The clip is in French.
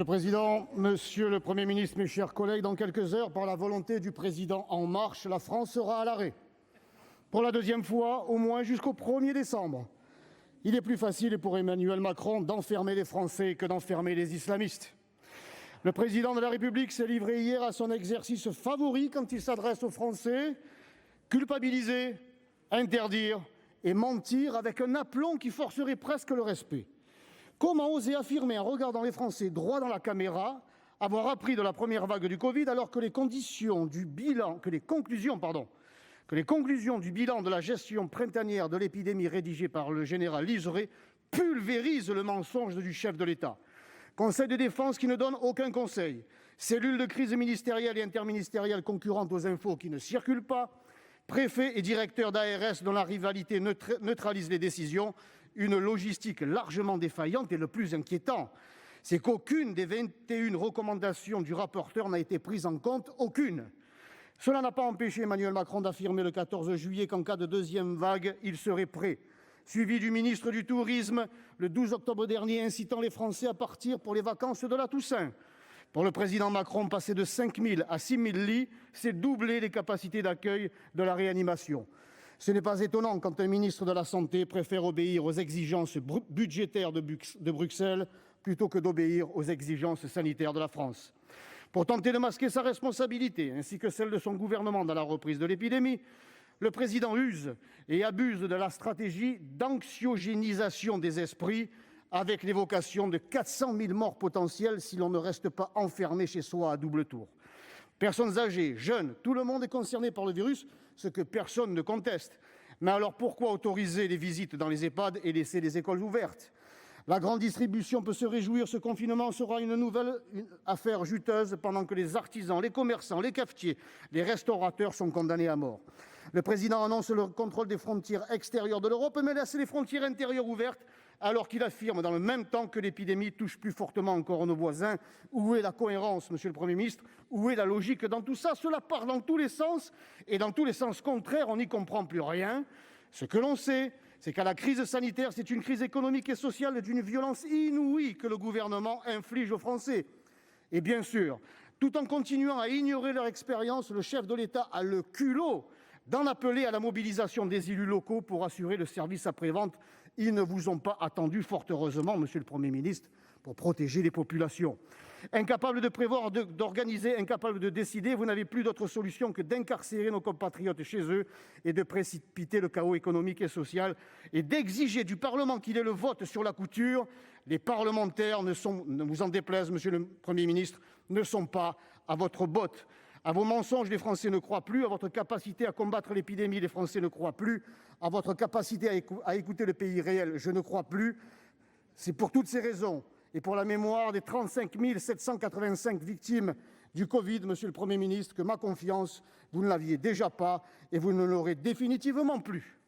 Le président, monsieur le Premier ministre, mes chers collègues, dans quelques heures, par la volonté du président En Marche, la France sera à l'arrêt. Pour la deuxième fois, au moins jusqu'au 1er décembre. Il est plus facile pour Emmanuel Macron d'enfermer les Français que d'enfermer les islamistes. Le président de la République s'est livré hier à son exercice favori quand il s'adresse aux Français: culpabiliser, interdire et mentir avec un aplomb qui forcerait presque le respect. Comment oser affirmer, en regardant les Français droit dans la caméra, avoir appris de la première vague du Covid alors que les conclusions du bilan de la gestion printanière de l'épidémie rédigé par le général Liseret pulvérisent le mensonge du chef de l'État? Conseil de défense qui ne donne aucun conseil, cellules de crise ministérielle et interministérielle concurrentes aux infos qui ne circulent pas, préfets et directeurs d'ARS dont la rivalité neutralise les décisions, une logistique largement défaillante. Et le plus inquiétant, c'est qu'aucune des 21 recommandations du rapporteur n'a été prise en compte, aucune. Cela n'a pas empêché Emmanuel Macron d'affirmer le 14 juillet qu'en cas de deuxième vague, il serait prêt, suivi du ministre du Tourisme le 12 octobre dernier, incitant les Français à partir pour les vacances de la Toussaint. Pour le président Macron, passer de 5 000 à 6 000 lits, c'est doubler les capacités d'accueil de la réanimation. Ce n'est pas étonnant quand un ministre de la Santé préfère obéir aux exigences budgétaires de Bruxelles plutôt que d'obéir aux exigences sanitaires de la France. Pour tenter de masquer sa responsabilité, ainsi que celle de son gouvernement dans la reprise de l'épidémie, le président use et abuse de la stratégie d'anxiogénisation des esprits, avec l'évocation de 400 000 morts potentielles si l'on ne reste pas enfermé chez soi à double tour. Personnes âgées, jeunes, tout le monde est concerné par le virus, ce que personne ne conteste. Mais alors pourquoi autoriser les visites dans les EHPAD et laisser les écoles ouvertes? La grande distribution peut se réjouir, ce confinement sera une nouvelle affaire juteuse pendant que les artisans, les commerçants, les cafetiers, les restaurateurs sont condamnés à mort. Le président annonce le contrôle des frontières extérieures de l'Europe, mais laisse les frontières intérieures ouvertes, alors qu'il affirme dans le même temps que l'épidémie touche plus fortement encore nos voisins. Où est la cohérence, monsieur le Premier ministre? Où est la logique dans tout ça? Cela part dans tous les sens, et dans tous les sens contraires, on n'y comprend plus rien. Ce que l'on sait, c'est qu'à la crise sanitaire, c'est une crise économique et sociale d'une violence inouïe que le gouvernement inflige aux Français. Et bien sûr, tout en continuant à ignorer leur expérience, le chef de l'État a le culot d'en appeler à la mobilisation des élus locaux pour assurer le service après-vente. Ils ne vous ont pas attendu, fort heureusement, monsieur le Premier ministre, pour protéger les populations. Incapable de prévoir, d'organiser, incapable de décider, vous n'avez plus d'autre solution que d'incarcérer nos compatriotes chez eux et de précipiter le chaos économique et social et d'exiger du Parlement qu'il ait le vote sur la couture. Les parlementaires ne vous en déplaise, monsieur le Premier ministre, ne sont pas à votre botte. À vos mensonges, les Français ne croient plus. À votre capacité à combattre l'épidémie, les Français ne croient plus. À votre capacité à écouter le pays réel, je ne crois plus. C'est pour toutes ces raisons et pour la mémoire des 35 785 victimes du Covid, monsieur le Premier ministre, que ma confiance, vous ne l'aviez déjà pas et vous ne l'aurez définitivement plus.